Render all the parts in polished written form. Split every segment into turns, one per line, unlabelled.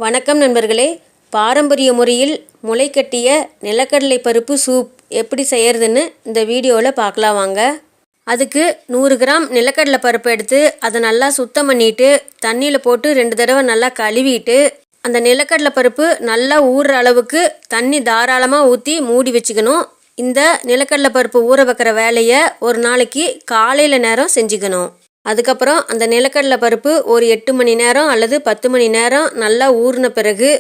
வணக்கம் நண்பர்களே. பாரம்பரிய முறையில் முளைக்கட்டிய நிலக்கடலை பருப்பு சூப் எப்படி செய்கிறதுன்னு இந்த வீடியோவில் பார்க்கலாம் வாங்க. அதுக்கு 100 கிராம் நிலக்கடலை பருப்பு எடுத்து அதை நல்லா சுத்தம் பண்ணிவிட்டு தண்ணியில் போட்டு 2 தடவை நல்லா கழுவிட்டு அந்த நிலக்கடலை பருப்பு நல்லா ஊறுற அளவுக்கு தண்ணி தாராளமாக ஊற்றி மூடி வச்சுக்கணும். இந்த நிலக்கடலை பருப்பு ஊற வைக்கிற வேலையை ஒரு நாளைக்கு காலையில் நேரம் செஞ்சுக்கணும். அதுக்கப்புறம் அந்த நிலக்கடலை பருப்பு ஒரு 8 மணி நேரம் அல்லது 10 மணி நேரம் நல்லா ஊறின பிறகு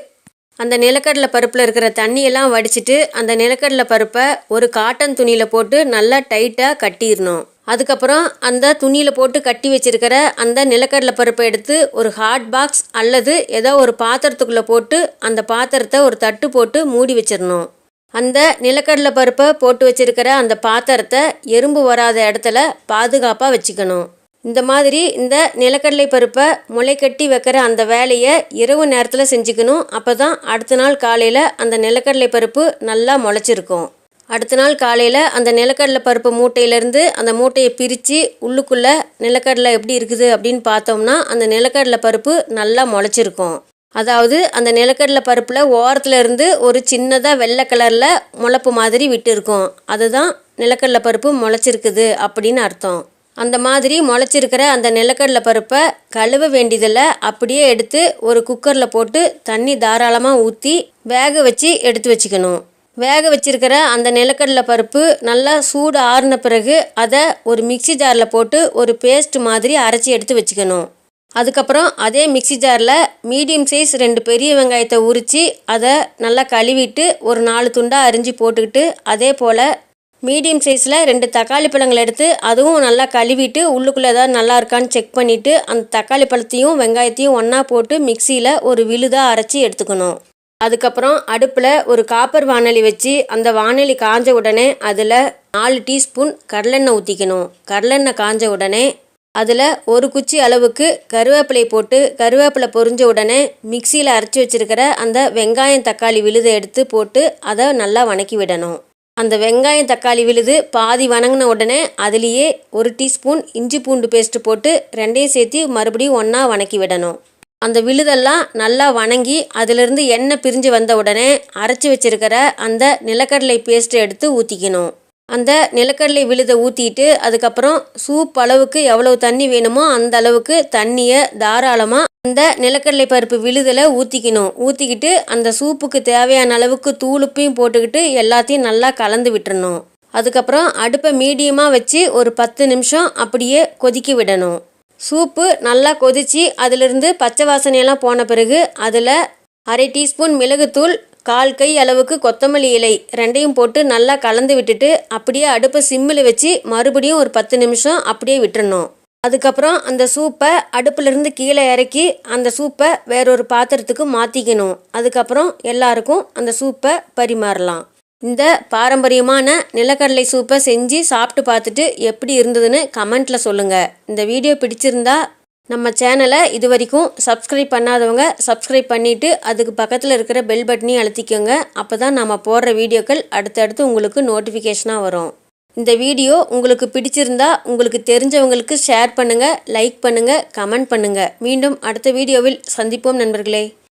அந்த நிலக்கடலை பருப்பில் இருக்கிற தண்ணியெல்லாம் வடிச்சிட்டு அந்த நிலக்கடலை பருப்பை ஒரு காட்டன் துணியில் போட்டு நல்லா டைட்டாக கட்டிடணும். அதுக்கப்புறம் அந்த துணியில் போட்டு கட்டி வச்சிருக்கிற அந்த நிலக்கடலை பருப்பை எடுத்து ஒரு ஹாட் பாக்ஸ் அல்லது ஏதோ ஒரு பாத்திரத்துக்குள்ளே போட்டு அந்த பாத்திரத்தை ஒரு தட்டு போட்டு மூடி வச்சிடணும். அந்த நிலக்கடலை பருப்பை போட்டு வச்சிருக்கிற அந்த பாத்திரத்தை எறும்பு வராத இடத்துல பாதுகாப்பாக வச்சுக்கணும். இந்த மாதிரி இந்த நிலக்கடலை பருப்பை முளைக்கட்டி வைக்கிற அந்த வேலையை இரவு நேரத்தில் செஞ்சுக்கணும். அப்போ தான் அடுத்த நாள் காலையில் அந்த நிலக்கடலை பருப்பு நல்லா முளைச்சிருக்கும். அடுத்த நாள் காலையில் அந்த நிலக்கடலை பருப்பு மூட்டையிலேருந்து அந்த மூட்டையை பிரித்து உள்ளுக்குள்ளே நிலக்கடலை எப்படி இருக்குது அப்படின்னு பார்த்தோம்னா அந்த நிலக்கடலை பருப்பு நல்லா முளைச்சிருக்கும். அதாவது அந்த நிலக்கடலை பருப்பில் ஓரத்தில் இருந்து ஒரு சின்னதாக வெள்ளை கலரில் முளைப்பு மாதிரி விட்டு இருக்கும். அதுதான் நிலக்கடலை பருப்பு முளைச்சிருக்குது அப்படின்னு அர்த்தம். அந்த மாதிரி முளைச்சிருக்கிற அந்த நிலக்கடலை பருப்பை கழுவ வேண்டியதில் அப்படியே எடுத்து ஒரு குக்கரில் போட்டு தண்ணி தாராளமாக ஊற்றி வேக வச்சு எடுத்து வச்சுக்கணும். வேக வச்சிருக்கிற அந்த நிலக்கடலை பருப்பு நல்லா சூடு ஆறின பிறகு அதை ஒரு மிக்சி ஜாரில் போட்டு ஒரு பேஸ்ட் மாதிரி அரைச்சி எடுத்து வச்சுக்கணும். அதுக்கப்புறம் அதே மிக்சி ஜாரில் மீடியம் சைஸ் 2 பெரிய வெங்காயத்தை உரித்து அதை நல்லா கழுவிட்டு ஒரு 4 துண்டாக அரிஞ்சு போட்டுக்கிட்டு அதே போல் மீடியம் சைஸில் 2 தக்காளி பழங்கள் எடுத்து அதுவும் நல்லா கழுவிட்டு உள்ளுக்குள்ளே ஏதாவது நல்லா இருக்கான்னு செக் பண்ணிவிட்டு அந்த தக்காளி பழத்தையும் வெங்காயத்தையும் ஒன்றா போட்டு மிக்சியில் ஒரு விழுதாக அரைச்சி எடுத்துக்கணும். அதுக்கப்புறம் அடுப்பில் ஒரு காப்பர் வாணலி வச்சு அந்த வாணலி காஞ்ச உடனே அதில் 4 டீஸ்பூன் கடலெண்ணெய் ஊற்றிக்கணும். கடலெண்ணெய் காஞ்ச உடனே அதில் ஒரு குச்சி அளவுக்கு கருவேப்பிலை போட்டு கருவேப்பிலை பொரிஞ்ச உடனே மிக்சியில் அரைச்சி வச்சுருக்கிற அந்த வெங்காயம் தக்காளி விழுதை எடுத்து போட்டு அதை நல்லா வணக்கி விடணும். அந்த வெங்காயம் தக்காளி விழுது பாதி வணங்கின உடனே அதுலேயே 1 டீஸ்பூன் இஞ்சி பூண்டு பேஸ்ட்டு போட்டு 2ஐயும் சேர்த்து மறுபடியும் ஒன்றா வணக்கி விடணும். அந்த விழுதெல்லாம் நல்லா வணங்கி அதிலிருந்து எண்ணெய் பிரிஞ்சு வந்த உடனே அரைச்சி வச்சிருக்கிற அந்த நிலக்கடலை பேஸ்ட்டை எடுத்து ஊற்றிக்கணும். அந்த நிலக்கடலை விழுதை ஊற்றிட்டு அதுக்கப்புறம் சூப் அளவுக்கு எவ்வளவு தண்ணி வேணுமோ அந்த அளவுக்கு தண்ணியை தாராளமாக அந்த நிலக்கடலை பருப்பு விழுதில் ஊற்றிக்கணும். ஊற்றிக்கிட்டு அந்த சூப்புக்கு தேவையான அளவுக்கு தூளுப்பையும் போட்டுக்கிட்டு எல்லாத்தையும் நல்லா கலந்து விட்டுறணும். அதுக்கப்புறம் அடுப்பை மீடியமாக வச்சு ஒரு 10 நிமிஷம் அப்படியே கொதிக்க விடணும். சூப்பு நல்லா கொதித்து அதிலிருந்து பச்சை வாசனையெல்லாம் போன பிறகு அதில் 1/2 டீஸ்பூன் மிளகுத்தூள் 1/4 கை அளவுக்கு கொத்தமல்லி இலை 2ஐயும் போட்டு நல்லா கலந்து விட்டுட்டு அப்படியே அடுப்பை சிம்மில் வச்சு மறுபடியும் ஒரு 10 நிமிஷம் அப்படியே விட்டுறணும். அதுக்கப்புறம் அந்த சூப்பை அடுப்பிலிருந்து கீழே இறக்கி அந்த சூப்பை வேறொரு பாத்திரத்துக்கு மாற்றிக்கணும். அதுக்கப்புறம் எல்லாருக்கும் அந்த சூப்பை பரிமாறலாம். இந்த பாரம்பரியமான நிலக்கடலை சூப்பை செஞ்சு சாப்பிட்டு பார்த்துட்டு எப்படி இருந்ததுன்னு கமெண்ட்டில் சொல்லுங்கள். இந்த வீடியோ பிடிச்சிருந்தா நம்ம சேனலை இது வரைக்கும் சப்ஸ்கிரைப் பண்ணாதவங்க சப்ஸ்கிரைப் பண்ணிவிட்டு அதுக்கு பக்கத்தில் இருக்கிற பெல் பட்டனையும் அழுத்திக்கோங்க. அப்போ தான் நம்ம போடுற வீடியோக்கள் அடுத்தடுத்து உங்களுக்கு நோட்டிஃபிகேஷனாக வரும். இந்த வீடியோ உங்களுக்கு பிடிச்சிருந்தா உங்களுக்கு தெரிஞ்சவங்களுக்கு ஷேர் பண்ணுங்கள், லைக் பண்ணுங்கள், கமெண்ட் பண்ணுங்கள். மீண்டும் அடுத்த வீடியோவில் சந்திப்போம் நண்பர்களே.